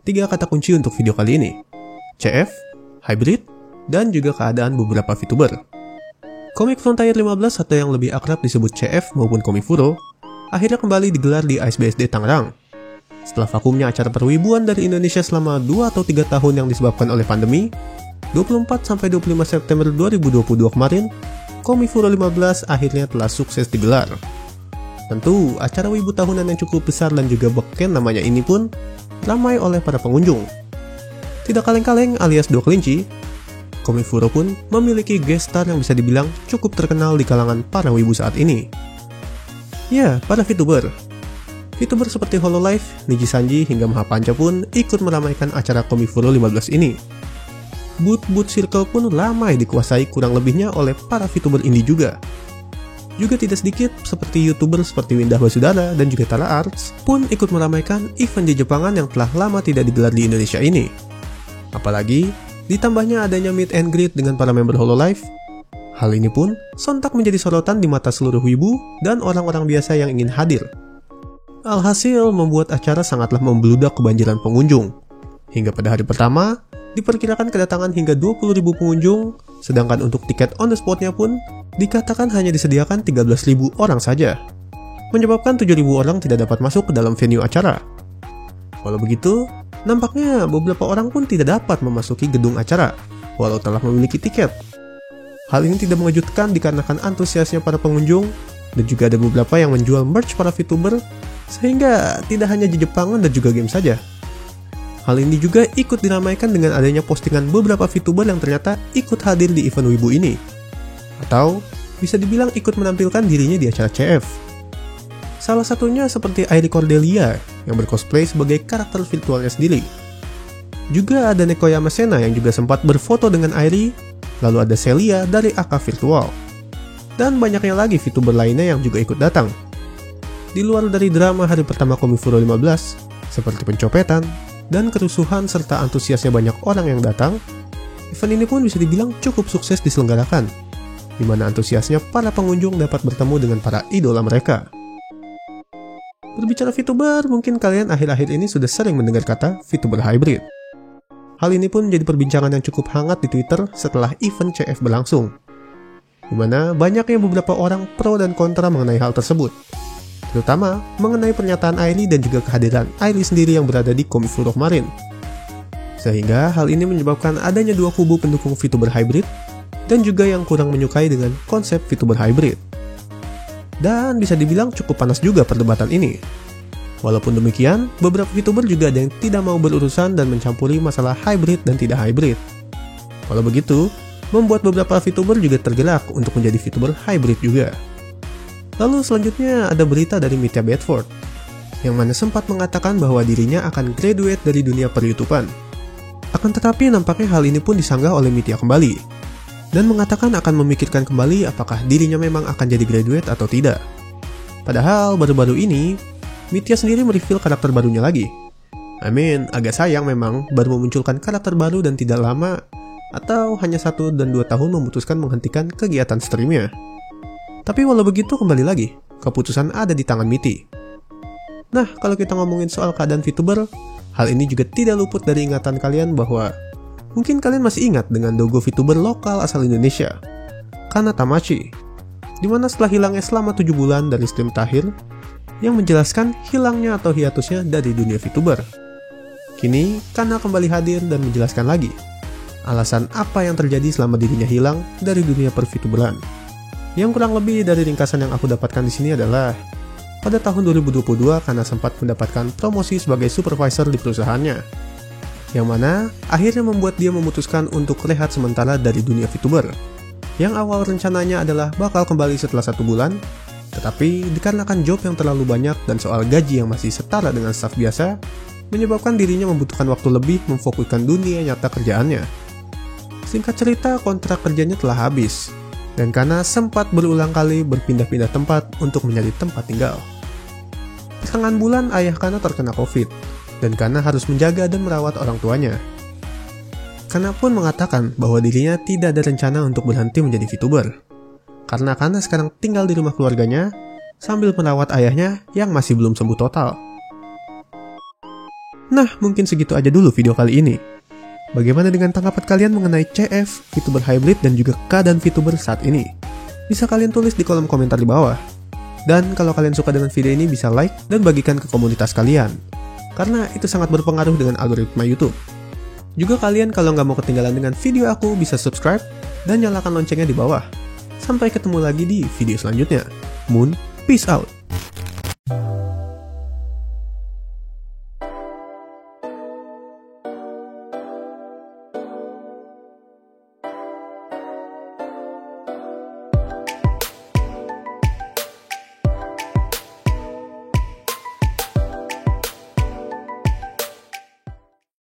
Tiga kata kunci untuk video kali ini: CF, hybrid, dan juga keadaan beberapa VTuber. Komik Frontier 15 atau yang lebih akrab disebut CF maupun Komifuro akhirnya kembali digelar di ISBSD Tangerang. Setelah vakumnya acara perwibuan dari Indonesia selama 2 atau 3 tahun yang disebabkan oleh pandemi, 24-25 September 2022 kemarin, Komifuro 15 akhirnya telah sukses digelar. Tentu, acara wibu tahunan yang cukup besar dan juga beken namanya ini pun ramai oleh para pengunjung. Tidak kaleng-kaleng alias dua kelinci, Komifuro pun memiliki guest star yang bisa dibilang cukup terkenal di kalangan para wibu saat ini. Ya, para VTuber. VTuber seperti Hololive, Niji Sanji, hingga Mahapanca pun ikut meramaikan acara Komifuro 15 ini. Booth circle pun ramai dikuasai kurang lebihnya oleh para VTuber indie juga. Juga tidak sedikit seperti YouTuber seperti Windah Basudara dan juga Tara Arts pun ikut meramaikan event di Jepangan yang telah lama tidak digelar di Indonesia ini. Apalagi, ditambahnya adanya meet and greet dengan para member Hololive. Hal ini pun sontak menjadi sorotan di mata seluruh wibu dan orang-orang biasa yang ingin hadir. Alhasil membuat acara sangatlah membludak kebanjiran pengunjung. Hingga pada hari pertama, diperkirakan kedatangan hingga 20.000 pengunjung, sedangkan untuk tiket on the spot-nya pun dikatakan hanya disediakan 13.000 orang saja, menyebabkan 7.000 orang tidak dapat masuk ke dalam venue acara. Walau begitu, nampaknya beberapa orang pun tidak dapat memasuki gedung acara, walau telah memiliki tiket. Hal ini tidak mengejutkan dikarenakan antusiasnya para pengunjung, dan juga ada beberapa yang menjual merch para VTuber, sehingga tidak hanya di Jepangan dan juga game saja. Hal ini juga ikut diramaikan dengan adanya postingan beberapa VTuber yang ternyata ikut hadir di event wibu ini. Atau bisa dibilang ikut menampilkan dirinya di acara CF. Salah satunya seperti Airi Cordelia yang bercosplay sebagai karakter virtualnya sendiri. Juga ada Nekoyama Sena yang juga sempat berfoto dengan Airi, lalu ada Celia dari AK Virtual. Dan banyaknya lagi VTuber lainnya yang juga ikut datang. Di luar dari drama hari pertama Komifuro 15, seperti pencopetan, dan kerusuhan serta antusiasnya banyak orang yang datang, event ini pun bisa dibilang cukup sukses diselenggarakan, di mana antusiasnya para pengunjung dapat bertemu dengan para idola mereka. Berbicara VTuber, mungkin kalian akhir-akhir ini sudah sering mendengar kata VTuber hybrid. Hal ini pun menjadi perbincangan yang cukup hangat di Twitter setelah event CF berlangsung, di mana banyaknya beberapa orang pro dan kontra mengenai hal tersebut, terutama mengenai pernyataan Airi dan juga kehadiran Airi sendiri yang berada di Komifuro kemarin. Sehingga hal ini menyebabkan adanya dua kubu pendukung VTuber hybrid dan juga yang kurang menyukai dengan konsep VTuber hybrid. Dan bisa dibilang cukup panas juga perdebatan ini. Walaupun demikian, beberapa VTuber juga ada yang tidak mau berurusan dan mencampuri masalah hybrid dan tidak hybrid. Walau begitu, membuat beberapa VTuber juga tergerak untuk menjadi VTuber hybrid juga. Lalu selanjutnya ada berita dari Mitya Bedford, yang mana sempat mengatakan bahwa dirinya akan graduate dari dunia per-YouTubean. Akan tetapi nampaknya hal ini pun disanggah oleh Mitya kembali, dan mengatakan akan memikirkan kembali apakah dirinya memang akan jadi graduate atau tidak. Padahal baru-baru ini, Mitya sendiri mereveal karakter barunya lagi. Agak sayang memang baru memunculkan karakter baru dan tidak lama, atau hanya 1 dan 2 tahun memutuskan menghentikan kegiatan streamnya. Tapi walau begitu kembali lagi, keputusan ada di tangan Mitty. Nah, kalau kita ngomongin soal keadaan VTuber, hal ini juga tidak luput dari ingatan kalian bahwa mungkin kalian masih ingat dengan logo VTuber lokal asal Indonesia, Kana Tamashi, dimana setelah hilangnya selama 7 bulan dari stream terakhir, yang menjelaskan hilangnya atau hiatusnya dari dunia VTuber. Kini, Kana kembali hadir dan menjelaskan lagi alasan apa yang terjadi selama dirinya hilang dari dunia per-VTuberan. Yang kurang lebih dari ringkasan yang aku dapatkan di sini adalah pada tahun 2022 Kana sempat mendapatkan promosi sebagai supervisor di perusahaannya, yang mana akhirnya membuat dia memutuskan untuk rehat sementara dari dunia VTuber. Yang awal rencananya adalah bakal kembali setelah 1 bulan, tetapi dikarenakan job yang terlalu banyak dan soal gaji yang masih setara dengan staf biasa, menyebabkan dirinya membutuhkan waktu lebih memfokuskan dunia nyata kerjaannya. Singkat cerita, kontrak kerjanya telah habis, dan Kana sempat berulang kali berpindah-pindah tempat untuk mencari tempat tinggal. Pertengahan bulan, ayah Kana terkena COVID, dan Kana harus menjaga dan merawat orang tuanya. Kana pun mengatakan bahwa dirinya tidak ada rencana untuk berhenti menjadi VTuber, karena Kana sekarang tinggal di rumah keluarganya sambil merawat ayahnya yang masih belum sembuh total. Nah, mungkin segitu aja dulu video kali ini. Bagaimana dengan tanggapan kalian mengenai CF, VTuber hybrid, dan juga keadaan VTuber saat ini? Bisa kalian tulis di kolom komentar di bawah. Dan kalau kalian suka dengan video ini, bisa like dan bagikan ke komunitas kalian. Karena itu sangat berpengaruh dengan algoritma YouTube. Juga kalian kalau nggak mau ketinggalan dengan video aku, bisa subscribe dan nyalakan loncengnya di bawah. Sampai ketemu lagi di video selanjutnya. Moon, peace out!